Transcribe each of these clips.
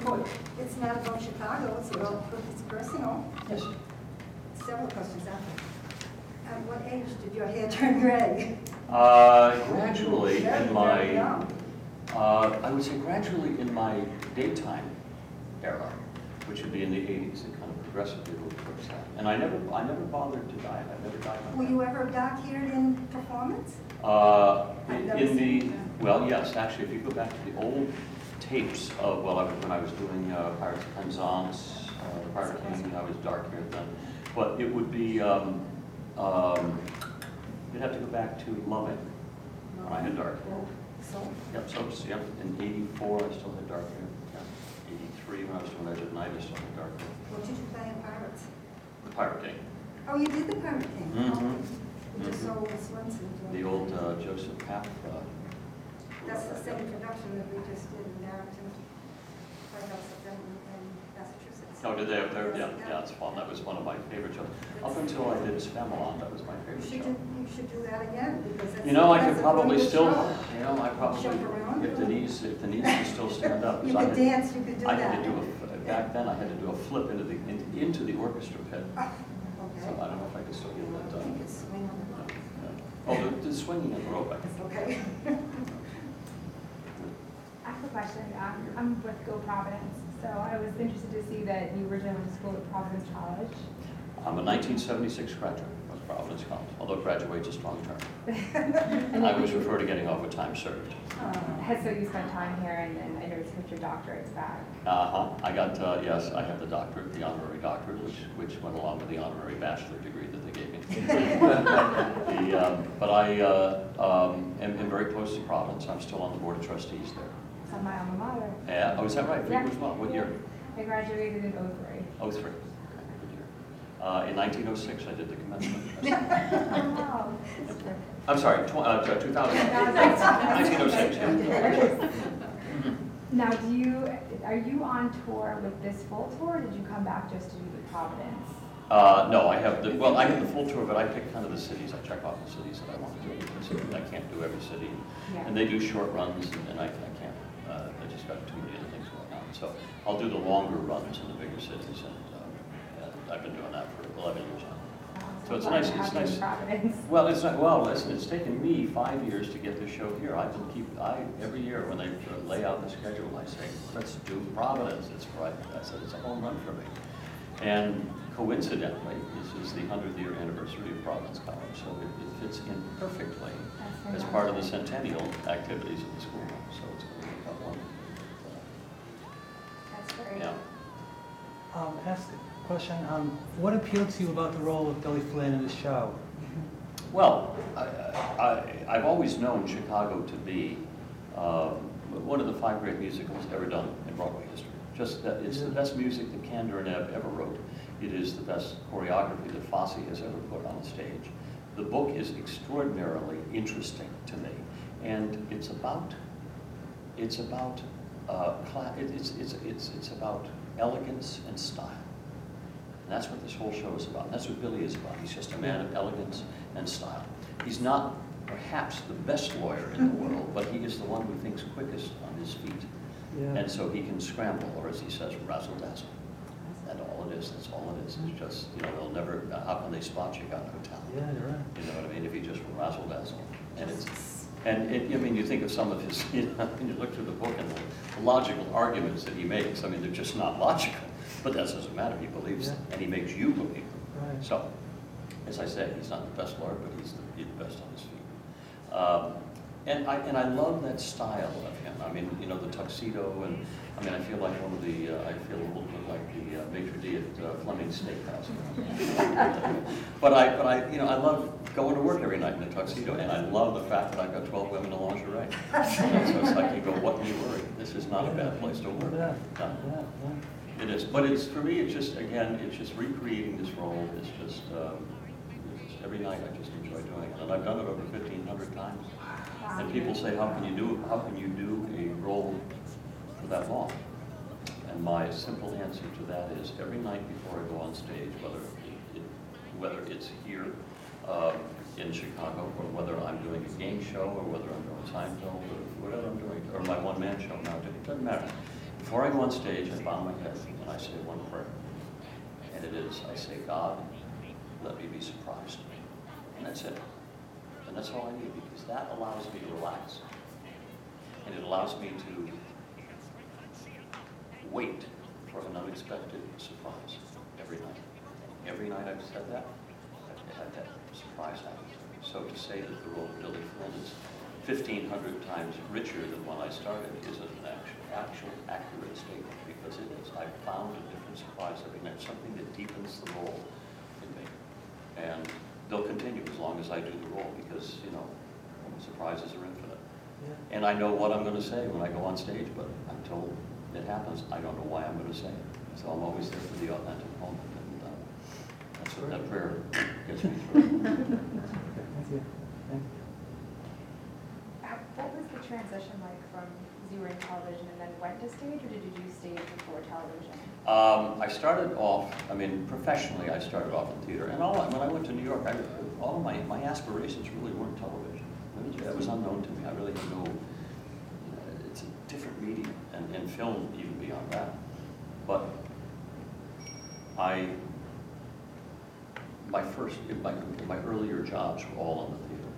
It's not about Chicago, it's personal. Yes. Several questions after. At what age did your hair turn gray? Gradually in my, Very young. I would say gradually in my daytime era, which would be in the 80s, it kind of progressively moved towards that. And I never bothered to dye it. I never dyed my Were hair. you ever dark-haired in performance? In the, well, yes, actually, if you go back to the old tapes of, well, when I was doing Pirates of Penzance, Pirate King, I was dark haired then. But it would be, you'd have to go back to Loving, when I had dark hair. So, Yep, so, yep, in 84, I still had dark hair. Yeah. 83, when I was doing Edge at Night, I still had dark hair. what did you play in Pirates? The Pirate King. Oh, you did the Pirate King? Mhm. You just saw Swenson doing The old Joseph Papp. That's the same production that we just did in Darrington, White House up in Massachusetts. Oh, did they up there? Yeah, it's fun. That was one of my favorite shows. Up until I did Spamalot, that was my favorite show. You should do that again, because it's. You know, I could that's a probably good still, show. you know, I probably, Chaperone. if the knees can still stand up. You 'cause I could had- dance, you could do I that. had to do back then I had to do a flip into the orchestra pit. Oh, So okay. I don't know if I could still get that I done. think it's swing on the rope. Yeah. Oh, the swinging and the rope, I think. Okay. I have a question. I'm with Go Providence, so I was interested to see that you originally went to school at Providence College. I'm a 1976 graduate of Providence College, although graduate's a strong term. And I always refer to getting off with time served. So you spent time here, and then I noticed you got your doctorates back. I got, yes, I have the doctorate, the honorary doctorate, which went along with the honorary bachelor degree that they gave me. But I am very close to Providence. I'm still on the board of trustees there. It's on my alma mater. Yeah, oh, is that right? For you Yeah. as well? What year? I graduated in '03. Oh, 03. Okay, good year. In 1906, I did the commencement. Wow. I'm sorry, 2000. 1906, yeah. Now, are you on tour with this full tour, or did you come back just to do the Providence? No, I have the full tour, but I pick kind of the cities. I check off the cities that I want to do because I can't do every city. Yeah. And they do short runs, and I can't. I just got too many other things going on. So I'll do the longer runs in the bigger cities, and I've been doing that for 11 years now. So it's nice. It's nice. Providence. Well, it's not. Well, listen, it's taken me 5 years to get this show here. Every year when they lay out the schedule, I say, let's do Providence. It's right. I said it's a home run for me. And coincidentally, this is the 100th year anniversary of Providence College, so it fits in perfectly as part of the centennial activities of the school. So it's going to be a one. That's great. Yeah. Ask a question. What appealed to you about the role of Billy Flynn in the show? Well, I've always known Chicago to be one of the 5 great musicals ever done in Broadway history. Just that it's the best music that Kander and Ebb ever wrote. It is the best choreography that Fosse has ever put on the stage. The book is extraordinarily interesting to me, and it's about elegance and style. And that's what this whole show is about. And that's what Billy is about. He's just a man of elegance and style. He's not perhaps the best lawyer in the world, but he is the one who thinks quickest on his feet. Yeah. And so he can scramble, or as he says, razzle-dazzle. That's all it is. That's all it is. It's just, they'll never, how can they spot you at a hotel? Yeah, you're right. You know what I mean? If you just razzle-dazzle. And you think of some of his, when you look through the book and the logical arguments that he makes, I mean, they're just not logical. But that doesn't matter. He believes them, and he makes you believe them. Right. So, as I said, he's not the best lawyer, but he's the best on his feet. And I love that style of him. I mean, the tuxedo, and I mean, I feel like I feel a little bit like the maitre d' at Fleming's Steakhouse. But I love going to work every night in a tuxedo, and I love the fact that I've got 12 women in lingerie. So it's like you go, what do you worry? This is not a bad place to work. Yeah. No. Yeah. It is, but for me, it's just recreating this role. It's just every night I just enjoy doing it, and I've done it over 1,500 times. And people say, how can you do a role for that long? And my simple answer to that is every night before I go on stage, whether it's here in Chicago, or whether I'm doing a game show, or whether I'm doing Seinfeld, or whatever I'm doing, or my one-man show now, it doesn't matter. Before I go on stage, I bow my head and I say one prayer. And it is, I say, God, let me be surprised. And that's it. And that's all I need, because that allows me to relax. And it allows me to wait for an unexpected surprise every night. Every night I've said that, I've had that surprise happen to me. So to say that the role of Billy Flynn is 1,500 times richer than when I started isn't an actual accurate statement, because it is. I've found a different surprise every night, something that deepens the role in me. And they'll continue as long as I do the role, because, you know, surprises are infinite. Yeah. And I know what I'm going to say when I go on stage, but until it happens, I don't know why I'm going to say it. So I'm always there for the authentic moment, and that's what that prayer gets me through. Thank you. Thank you. What was the transition like from you were in television and then went to stage, or did you do stage before television? I started off, I mean, professionally, I started off in theater. And when I went to New York, all of my aspirations really weren't television. It was unknown to me. I really had no, it's a different medium, and film even beyond that. But my earlier jobs were all in the theater.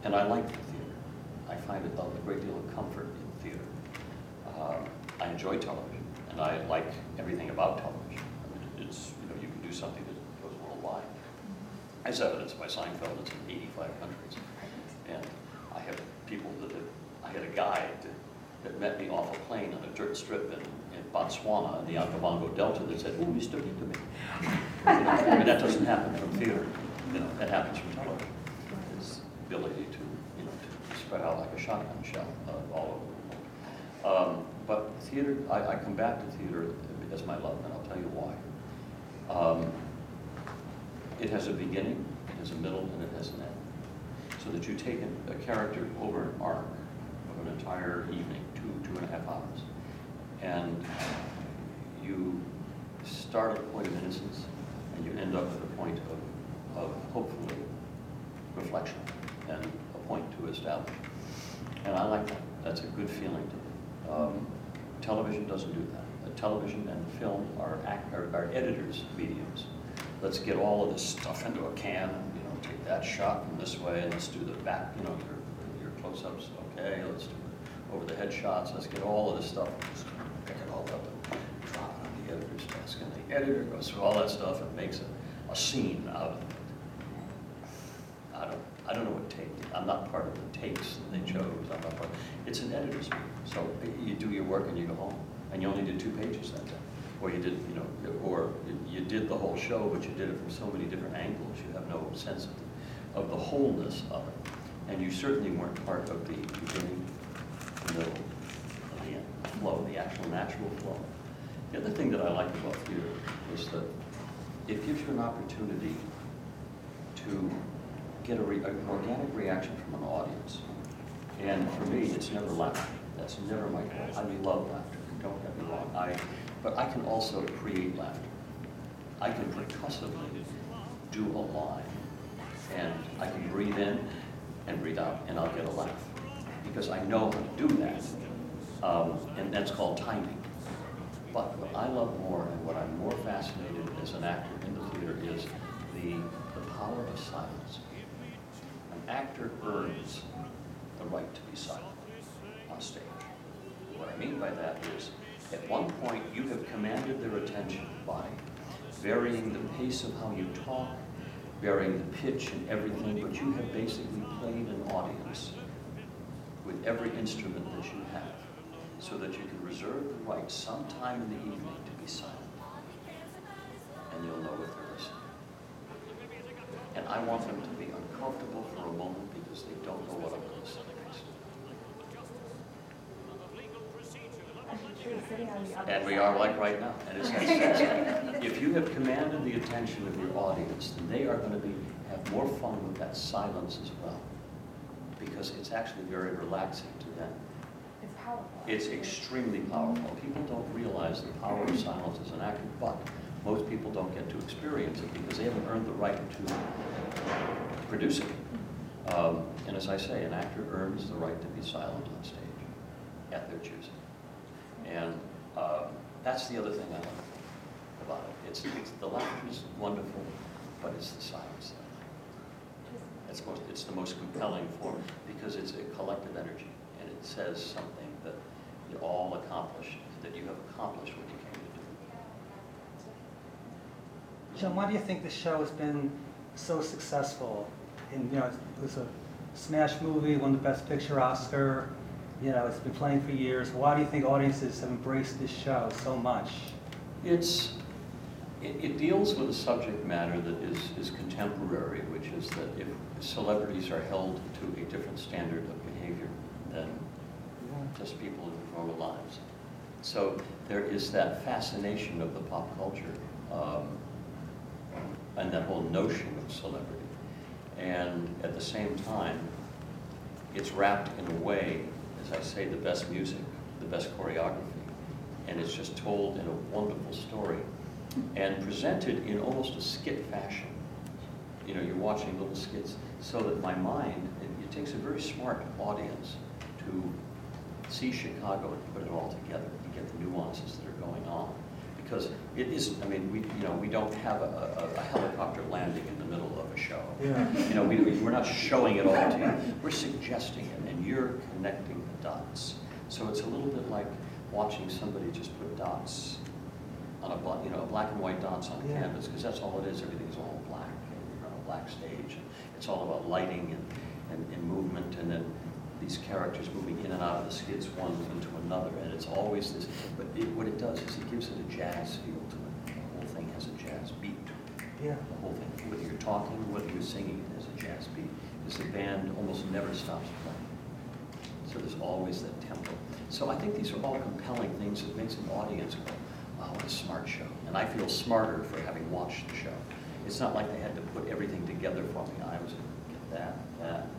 And I like the theater. I find a great deal of comfort in theater. I enjoy television, and I like everything about television. I mean, it's, you can do something that goes worldwide. As evidenced by Seinfeld, it's in 85 countries. And I have people I had a guide that met me off a plane on a dirt strip in Botswana in the Okavango Delta that said, "Oh, Mr. Hickory." I mean, that doesn't happen from theater. That happens from television. It's the ability to, to spread out like a shotgun shell all over the world. But theater, I come back to theater as my love, and I'll tell you why. It has a beginning, it has a middle, and it has an end. So that you take a character over an arc of an entire evening, 2.5 hours, and you start at a point of innocence, and you end up at a point of hopefully reflection and a point to establish. And I like that. That's a good feeling to me. Television doesn't do that. Television and film are editors' mediums. Let's get all of this stuff into a can, and take that shot from this way, and let's do the back, your close-ups, okay, let's do over the head shots, let's get all of this stuff, just pick it all up and drop it on the editor's desk, and the editor goes through all that stuff and makes a scene out of it. I don't know what take, I'm not part of the takes that they chose, I'm not part, it's an editor's meeting. So you do your work and you go home, and you only did 2 pages that day. Or you did, or you did the whole show, but you did it from so many different angles, you have no sense of the wholeness of it. And you certainly weren't part of the beginning, the middle, and the end, the flow, the actual natural flow. The other thing that I like about theater is that it gives you an opportunity to get an organic reaction from an audience. And for me, it's never laughter. That's never my goal. I love laughter, don't get me wrong. But I can also create laughter. I can percussively do a line, and I can breathe in and breathe out, and I'll get a laugh. Because I know how to do that, and that's called timing. But what I love more, and what I'm more fascinated as an actor in the theater, is the power of silence. An actor earns the right to be silent on stage. What I mean by that is, at one point, you have commanded their attention by varying the pace of how you talk, varying the pitch and everything, but you have basically played an audience with every instrument that you have, so that you can reserve the right sometime in the evening to be silent. And you'll know if they're listening. And I want them to be uncomfortable for a moment because they don't know what I'm going to say next. And we are like right now. And it's that sense. If you have commanded the attention of your audience, then they are going to have more fun with that silence as well. Because it's actually very relaxing to them. It's powerful. It's extremely powerful. People don't realize the power of silence as an actor, but most people don't get to experience it because they haven't earned the right to produce it. And as I say, an actor earns the right to be silent on stage. at their choosing. And that's the other thing I like about it. It's the laughter is wonderful, but it's the silence. It's the most compelling form because it's a collective energy, and it says something that you all accomplished, that you have accomplished what you came to do. John, why do you think the show has been so successful? And, it was a smash movie, won the Best Picture Oscar. It's been playing for years. Why do you think audiences have embraced this show so much? It deals with a subject matter that is contemporary, which is that if celebrities are held to a different standard of behavior than just people in normal lives. So there is that fascination of the pop culture and that whole notion of celebrity. And at the same time, it's wrapped in a way, as I say, the best music, the best choreography, and it's just told in a wonderful story and presented in almost a skit fashion. You're watching little skits, so that my mind, it takes a very smart audience to see Chicago and put it all together to get the nuances that are going on. Because it is, we don't have a helicopter landing in the middle of a show. Yeah. We're not showing it all to you. We're suggesting it, and you're connecting the dots. So it's a little bit like watching somebody just put dots on black and white dots on canvas, because that's all it is. Everything's all black, and you're on a black stage. And it's all about lighting and movement, and then these characters moving in and out of the skits one into another, and it's always this, but what it does is it gives it a jazz feel to it. The whole thing has a jazz beat to it. Yeah. The whole thing, whether you're talking, whether you're singing, it has a jazz beat, because the band almost never stops playing. So there's always that tempo. So I think these are all compelling things that makes an audience go, wow, what a smart show. And I feel smarter for having watched the show. It's not like they had to put everything together for me. I was going to get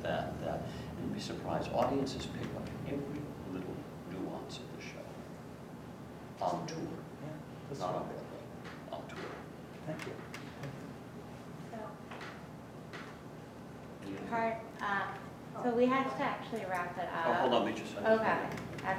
that. And you'd be surprised. Audiences pick up every little nuance of the show. On tour. Yeah, that's Not on right. Broadway. On tour. Thank you. So we have to actually wrap it Oh, up. hold on, just a second.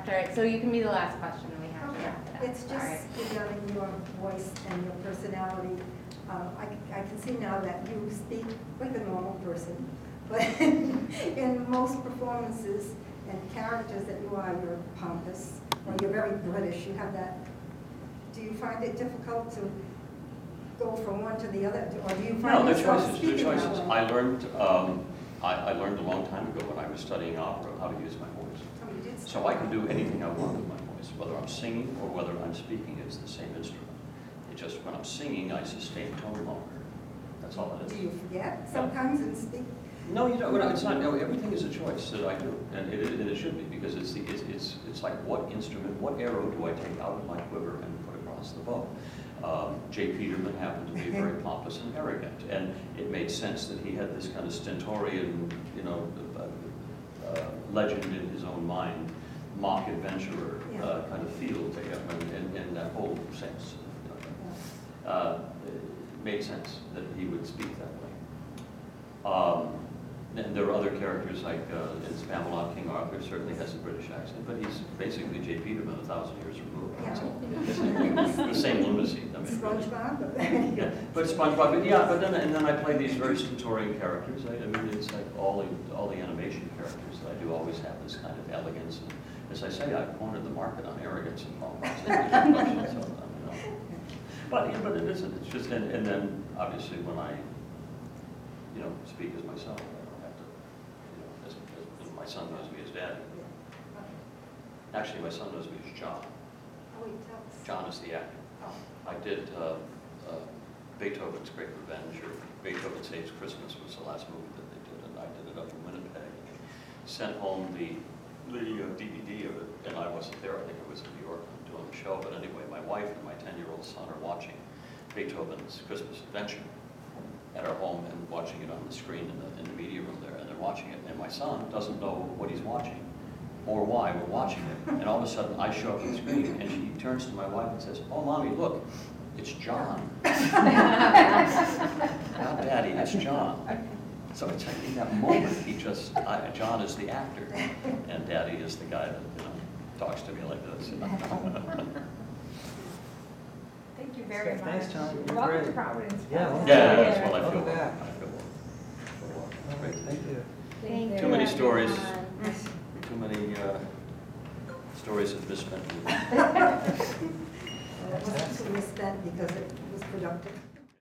Okay, so you can be the last question and we have to wrap it up. It's just regarding your voice and your personality. I can see now that you speak like a normal person, but in most performances and characters that you are, you're pompous, or you're very British, you have that. Do you find it difficult to go from one to the other, or do you No, find they're yourself choices. speaking They're that choices. way? I learned a long time ago when I was studying opera how to use my voice. Oh, you did So I can do anything I want with my voice, whether I'm singing or whether I'm speaking. It's the same instrument. It just, when I'm singing, I sustain tone longer. That's all it Do is. you forget sometimes and speak? No, you don't. It's not. No, everything is a choice that I do, and it should be, because it's like, what instrument, what arrow do I take out of my quiver and put across the bow? J. Peterman happened to be very pompous and arrogant, and it made sense that he had this kind of stentorian, legend in his own mind, mock adventurer kind of feel to him, and that whole sense. It made sense that he would speak that way. And there are other characters like in Spamalot, King Arthur certainly has a British accent, but he's basically J. Peterman 1,000 years removed. Yeah. So it's the same lunacy. SpongeBob? Yeah, but SpongeBob, but then I play these very stentorian characters. It's like all the animation characters that I do always have this kind of elegance. And as I say, I've cornered the market on arrogance and pompous. But it isn't. It's just, and then obviously when I speak as myself, I don't have to, as my son knows me as Daddy. Actually, my son knows me as John. Oh, wait, tell us. John is the actor. Oh. I did Beethoven's Great Revenge, or Beethoven Saves Christmas was the last movie that they did, and I did it up in Winnipeg. Sent home the DVD of it, and I wasn't there. I think it was in New York doing the show. But anyway, my wife and my 10-year-old son are watching Beethoven's Christmas Adventure at our home and watching it on the screen in the media room there, and they're watching it. And my son doesn't know what he's watching or why we're watching it. And all of a sudden, I show up on the screen, and she turns to my wife and says, "Oh, Mommy, look, it's John." Not Daddy, it's John. So it's like in that moment, John is the actor, and Daddy is the guy that talks to me like this. Thank you very much. Thanks, John. You're Welcome great. to Providence. Yeah, welcome. Yeah, that's what I feel. Welcome back. I feel great. Thank you. Thank Too you, many stories. everyone. Too many stories of misspent youth. It wasn't misspent because it was productive.